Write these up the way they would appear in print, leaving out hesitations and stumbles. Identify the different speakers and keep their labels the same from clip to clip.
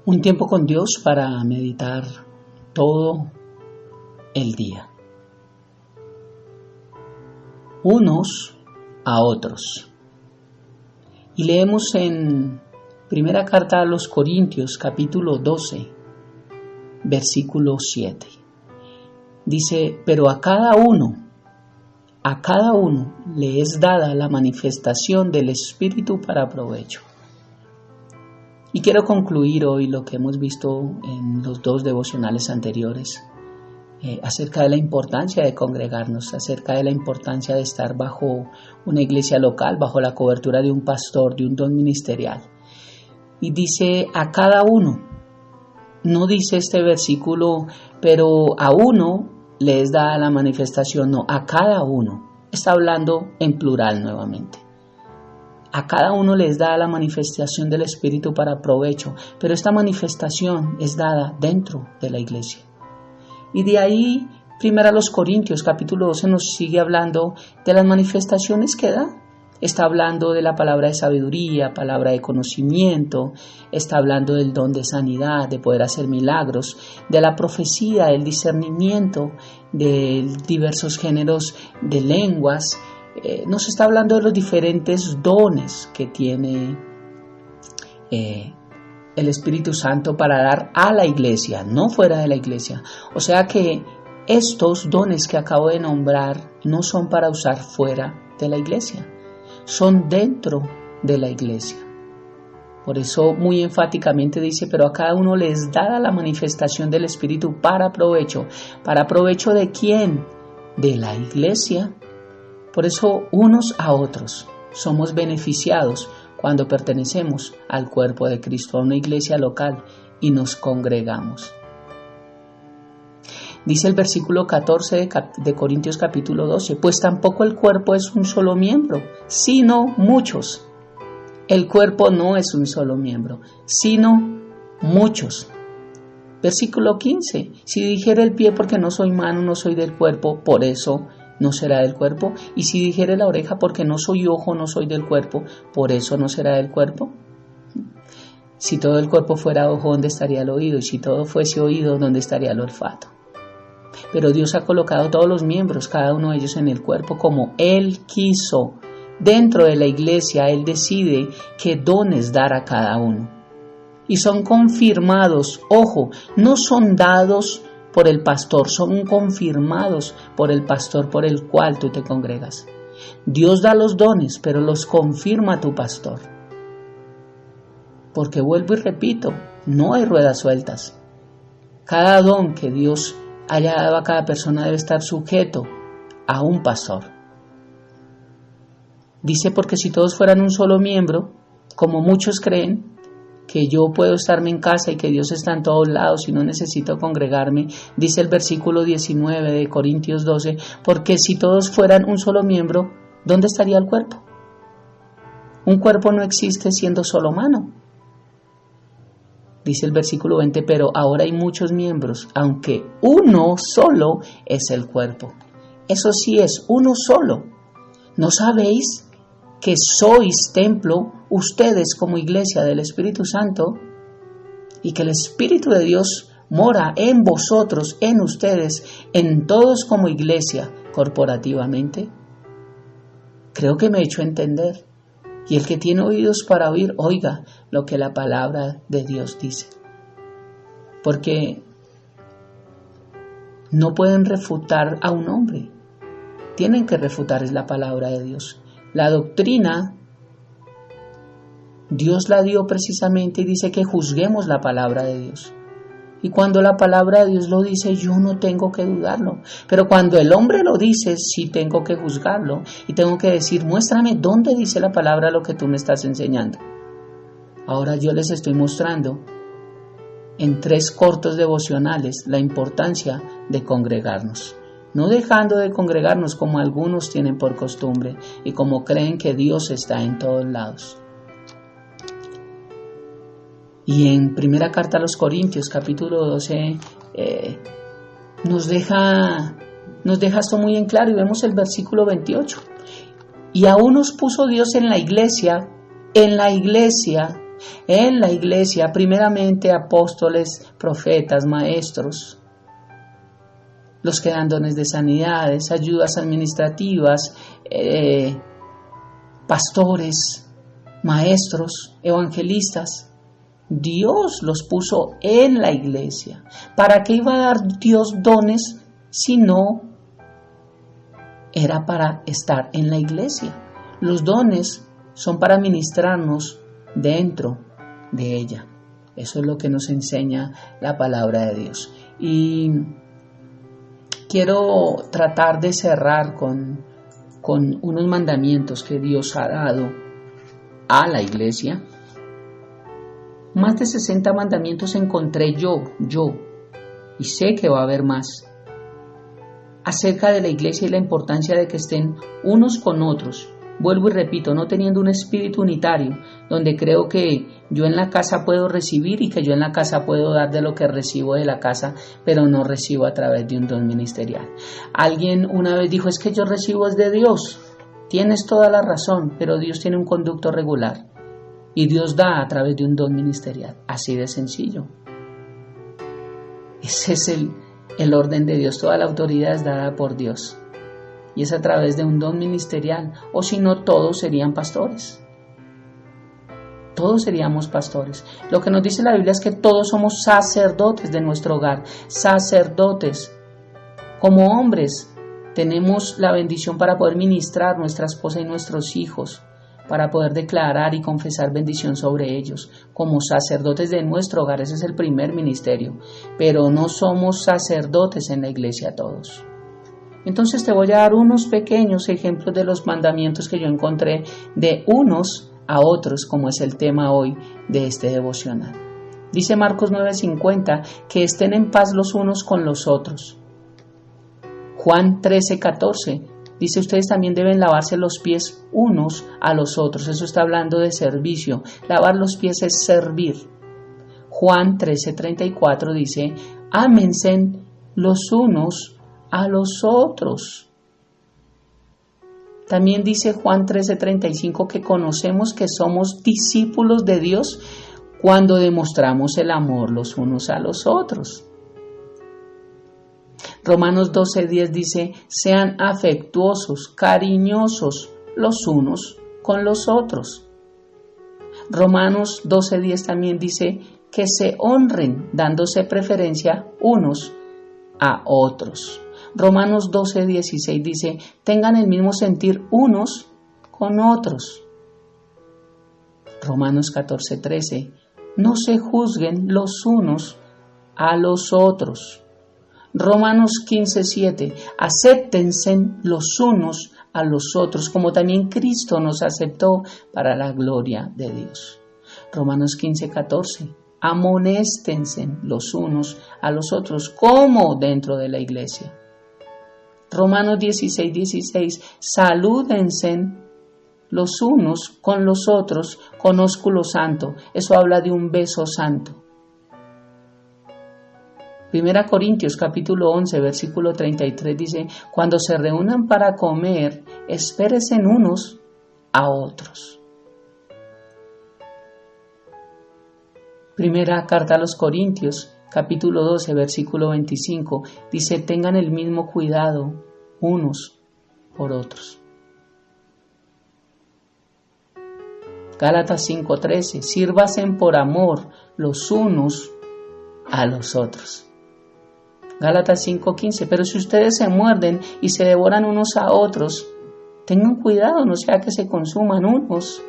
Speaker 1: Un tiempo con Dios para meditar todo el día. Unos a otros. Y leemos en primera carta a los Corintios, capítulo 12, versículo 7. Dice, pero a cada uno le es dada la manifestación del Espíritu para provecho. Y quiero concluir hoy lo que hemos visto en los dos devocionales anteriores, acerca de la importancia de congregarnos, acerca de la importancia de estar bajo una iglesia local, bajo la cobertura de un pastor, de un don ministerial. Y dice a cada uno, no dice este versículo, pero a uno le es dada la manifestación, no, a cada uno. Está hablando en plural nuevamente. A cada uno les da la manifestación del Espíritu para provecho, pero esta manifestación es dada dentro de la iglesia. Y de ahí, primero a los Corintios, capítulo 12, nos sigue hablando de las manifestaciones que da. Está hablando de la palabra de sabiduría, palabra de conocimiento, está hablando del don de sanidad, de poder hacer milagros, de la profecía, del discernimiento, de diversos géneros de lenguas. Nos está hablando de los diferentes dones que tiene el Espíritu Santo para dar a la iglesia, no fuera de la iglesia. O sea que estos dones que acabo de nombrar no son para usar fuera de la iglesia, son dentro de la iglesia. Por eso muy enfáticamente dice, pero a cada uno les da la manifestación del Espíritu para provecho. ¿Para provecho de quién? De la iglesia. Por eso, unos a otros, somos beneficiados cuando pertenecemos al cuerpo de Cristo, a una iglesia local y nos congregamos. Dice el versículo 14 de Corintios capítulo 12, pues tampoco el cuerpo es un solo miembro, sino muchos. El cuerpo no es un solo miembro, sino muchos. Versículo 15, si dijere el pie porque no soy mano, no soy del cuerpo, por eso no será del cuerpo, y si dijere la oreja porque no soy ojo, no soy del cuerpo, por eso no será del cuerpo. Si todo el cuerpo fuera ojo, ¿dónde estaría el oído? Y si todo fuese oído, ¿dónde estaría el olfato? Pero Dios ha colocado todos los miembros, cada uno de ellos en el cuerpo como Él quiso. Dentro de la iglesia Él decide qué dones dar a cada uno. Y son confirmados, ojo, no son dados por el pastor, son confirmados por el pastor por el cual tú te congregas. Dios da los dones, pero los confirma tu pastor. Porque vuelvo y repito, no hay ruedas sueltas. Cada don que Dios haya dado a cada persona debe estar sujeto a un pastor. Dice, porque si todos fueran un solo miembro, como muchos creen, que yo puedo estarme en casa y que Dios está en todos lados y no necesito congregarme, dice el versículo 19 de Corintios 12, porque si todos fueran un solo miembro, ¿dónde estaría el cuerpo? Un cuerpo no existe siendo solo mano. Dice el versículo 20, pero ahora hay muchos miembros, aunque uno solo es el cuerpo. Eso sí es uno solo. ¿No sabéis que sois templo, ustedes como iglesia del Espíritu Santo, y que el Espíritu de Dios mora en vosotros, en ustedes, en todos como iglesia corporativamente? Creo que me he hecho entender. Y el que tiene oídos para oír, oiga lo que la palabra de Dios dice. Porque no pueden refutar a un hombre. Tienen que refutar es la palabra de Dios. La doctrina, Dios la dio precisamente y dice que juzguemos la palabra de Dios. Y cuando la palabra de Dios lo dice, yo no tengo que dudarlo. Pero cuando el hombre lo dice, sí tengo que juzgarlo. Y tengo que decir, muéstrame dónde dice la palabra lo que tú me estás enseñando. Ahora yo les estoy mostrando en 3 cortos devocionales la importancia de congregarnos. No dejando de congregarnos como algunos tienen por costumbre y como creen que Dios está en todos lados. Y en primera carta a los Corintios, capítulo 12, nos deja esto muy en claro y vemos el versículo 28. Y aún nos puso Dios en la iglesia, primeramente apóstoles, profetas, maestros, los que dan dones de sanidades, ayudas administrativas, pastores, maestros, evangelistas. Dios los puso en la iglesia. ¿Para qué iba a dar Dios dones si no era para estar en la iglesia? Los dones son para ministrarnos dentro de ella. Eso es lo que nos enseña la palabra de Dios. Y quiero tratar de cerrar con unos mandamientos que Dios ha dado a la iglesia. Más de 60 mandamientos encontré yo, y sé que va a haber más, acerca de la iglesia y la importancia de que estén unos con otros. Vuelvo y repito, no teniendo un espíritu unitario, donde creo que yo en la casa puedo recibir y que yo en la casa puedo dar de lo que recibo de la casa, pero no recibo a través de un don ministerial. Alguien una vez dijo, es que yo recibo es de Dios. Tienes toda la razón, pero Dios tiene un conducto regular. Y Dios da a través de un don ministerial, así de sencillo. Ese es el orden de Dios, toda la autoridad es dada por Dios. Y es a través de un don ministerial, o si no todos serían pastores. Todos seríamos pastores. Lo que nos dice la Biblia es que todos somos sacerdotes de nuestro hogar, sacerdotes. Como hombres tenemos la bendición para poder ministrar nuestra esposa y nuestros hijos, para poder declarar y confesar bendición sobre ellos, como sacerdotes de nuestro hogar. Ese es el primer ministerio, pero no somos sacerdotes en la iglesia todos. Entonces te voy a dar unos pequeños ejemplos de los mandamientos que yo encontré de unos a otros, como es el tema hoy de este devocional. Dice Marcos 9:50, que estén en paz los unos con los otros. Juan 13:14, dice, ustedes también deben lavarse los pies unos a los otros. Eso está hablando de servicio. Lavar los pies es servir. Juan 13:34 dice, ámense los unos a los otros. También dice Juan 13:35 que conocemos que somos discípulos de Dios cuando demostramos el amor los unos a los otros. Romanos 12:10 dice, sean afectuosos, cariñosos los unos con los otros. Romanos 12:10 también dice que se honren dándose preferencia unos a otros. Romanos 12:16 dice, tengan el mismo sentir unos con otros. Romanos 14:13, no se juzguen los unos a los otros. Romanos 15:7, acéptense los unos a los otros, como también Cristo nos aceptó para la gloria de Dios. Romanos 15:14, amonéstense los unos a los otros, como dentro de la iglesia. Romanos 16:16, salúdense los unos con los otros con ósculo santo. Eso habla de un beso santo. 1 Corintios capítulo 11, versículo 33 dice, cuando se reúnan para comer, espérense unos a otros. Primera carta a los Corintios capítulo 12, versículo 25 dice, tengan el mismo cuidado unos por otros. Gálatas 5:13, sírvanse por amor los unos a los otros. Gálatas 5:15, pero si ustedes se muerden y se devoran unos a otros, tengan cuidado, no sea que se consuman unos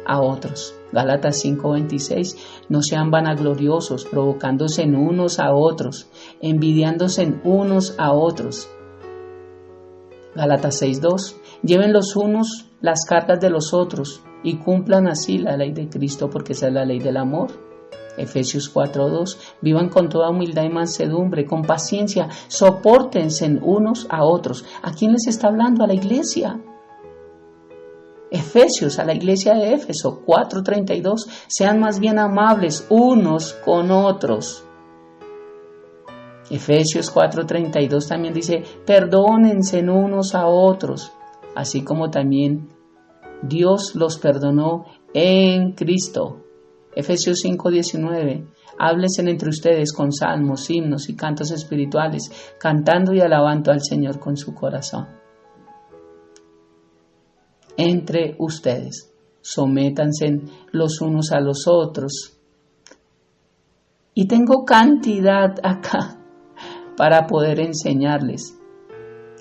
Speaker 1: a otros. Gálatas 5:26, no sean vanagloriosos, provocándose en unos a otros, envidiándose en unos a otros. Gálatas 6:2, lleven los unos las cargas de los otros y cumplan así la ley de Cristo, porque esa es la ley del amor. Efesios 4:2, vivan con toda humildad y mansedumbre, con paciencia, sopórtense en unos a otros. ¿A quién les está hablando? A la iglesia. Efesios, a la iglesia de Éfeso 4:32, sean más bien amables unos con otros. Efesios 4:32 también dice, perdónense unos a otros, así como también Dios los perdonó en Cristo. Efesios 5:19, háblense entre ustedes con salmos, himnos y cantos espirituales, cantando y alabando al Señor con su corazón. Entre ustedes, sométanse los unos a los otros. Y tengo cantidad acá para poder enseñarles,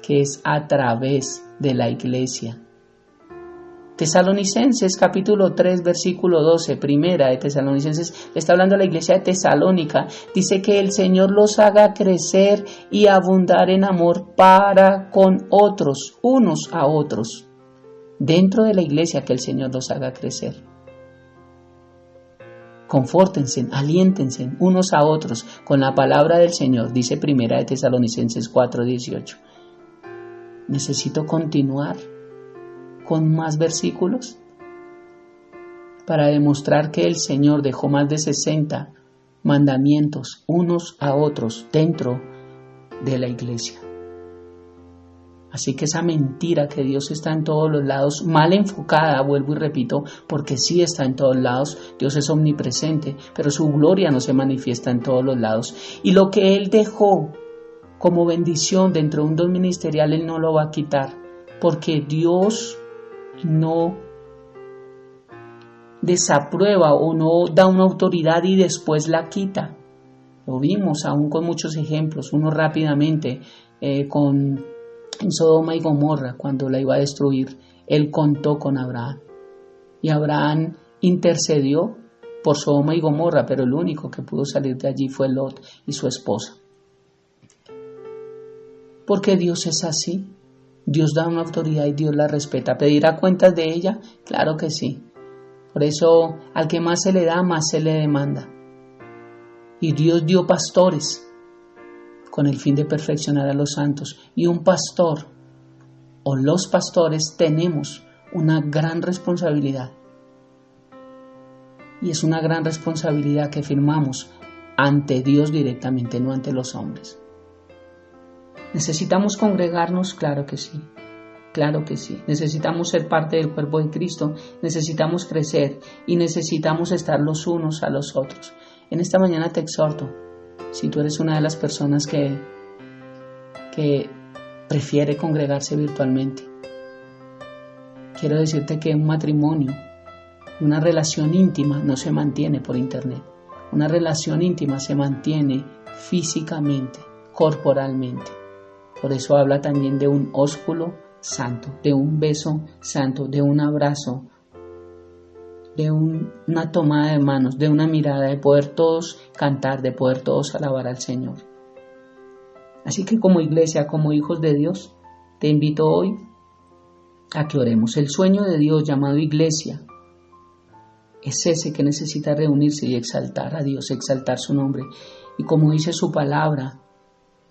Speaker 1: que es a través de la iglesia. Tesalonicenses capítulo 3 versículo 12, primera de Tesalonicenses, está hablando a la iglesia de Tesalónica, dice que el Señor los haga crecer y abundar en amor para con otros, unos a otros, dentro de la iglesia, que el Señor los haga crecer. Confórtense, aliéntense unos a otros con la palabra del Señor, dice primera de Tesalonicenses 4:18. Necesito continuar con más versículos para demostrar que el Señor dejó más de 60 mandamientos unos a otros dentro de la iglesia. Así que esa mentira que Dios está en todos los lados, mal enfocada, vuelvo y repito, porque sí está en todos lados, Dios es omnipresente, pero su gloria no se manifiesta en todos los lados. Y lo que Él dejó como bendición dentro de un don ministerial, Él no lo va a quitar, porque Dios no desaprueba o no da una autoridad y después la quita. Lo vimos aún con muchos ejemplos, uno rápidamente en Sodoma y Gomorra, cuando la iba a destruir, Él contó con Abraham. Y Abraham intercedió por Sodoma y Gomorra, pero el único que pudo salir de allí fue Lot y su esposa. Porque Dios es así. Dios da una autoridad y Dios la respeta. ¿Pedirá cuentas de ella? Claro que sí. Por eso, al que más se le da, más se le demanda. Y Dios dio pastores con el fin de perfeccionar a los santos. Y un pastor, o los pastores, tenemos una gran responsabilidad. Y es una gran responsabilidad que firmamos ante Dios directamente, no ante los hombres. ¿Necesitamos congregarnos? Claro que sí. Claro que sí. Necesitamos ser parte del cuerpo de Cristo, necesitamos crecer y necesitamos estar los unos a los otros. En esta mañana te exhorto, si tú eres una de las personas que prefiere congregarse virtualmente, quiero decirte que un matrimonio, una relación íntima no se mantiene por internet. Una relación íntima se mantiene físicamente, corporalmente. Por eso habla también de un ósculo santo, de un beso santo, de un abrazo, de una tomada de manos, de una mirada, de poder todos cantar, de poder todos alabar al Señor. Así que como iglesia, como hijos de Dios, te invito hoy a que oremos. El sueño de Dios llamado iglesia es ese que necesita reunirse y exaltar a Dios, exaltar su nombre. Y como dice su palabra,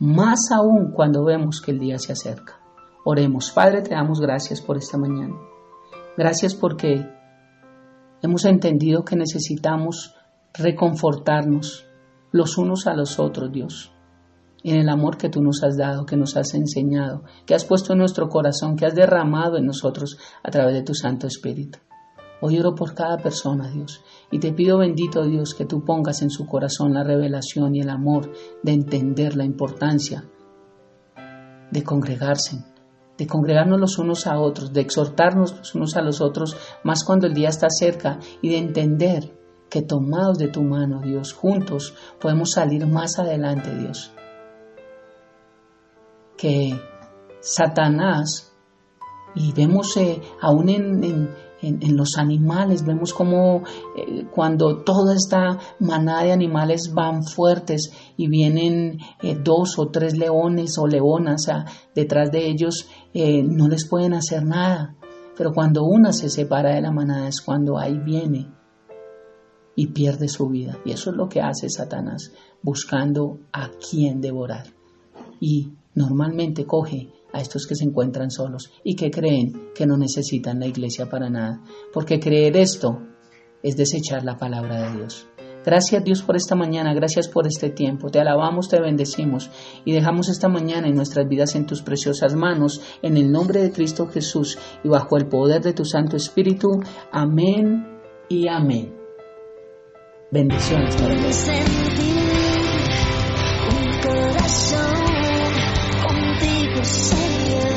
Speaker 1: más aún cuando vemos que el día se acerca. Oremos. Padre, te damos gracias por esta mañana. Gracias porque hemos entendido que necesitamos reconfortarnos los unos a los otros, Dios, en el amor que tú nos has dado, que nos has enseñado, que has puesto en nuestro corazón, que has derramado en nosotros a través de tu Santo Espíritu. Hoy oro por cada persona, Dios, y te pido, bendito Dios, que tú pongas en su corazón la revelación y el amor de entender la importancia de congregarse, de congregarnos los unos a otros, de exhortarnos los unos a los otros, más cuando el día está cerca, y de entender que tomados de tu mano, Dios, juntos podemos salir más adelante, Dios. Que Satanás, y vemos aún en en los animales. Vemos como cuando toda esta manada de animales van fuertes y vienen 2 o 3 leones o leonas detrás de ellos, no les pueden hacer nada. Pero cuando una se separa de la manada es cuando ahí viene y pierde su vida. Y eso es lo que hace Satanás, buscando a quién devorar. Y normalmente coge a estos que se encuentran solos y que creen que no necesitan la iglesia para nada, porque creer esto es desechar la palabra de Dios. Gracias, Dios, por esta mañana, gracias por este tiempo, te alabamos, te bendecimos y dejamos esta mañana en nuestras vidas en tus preciosas manos, en el nombre de Cristo Jesús y bajo el poder de tu Santo Espíritu. Amén y amén. Bendiciones para todos.
Speaker 2: Un corazón contigo, Señor.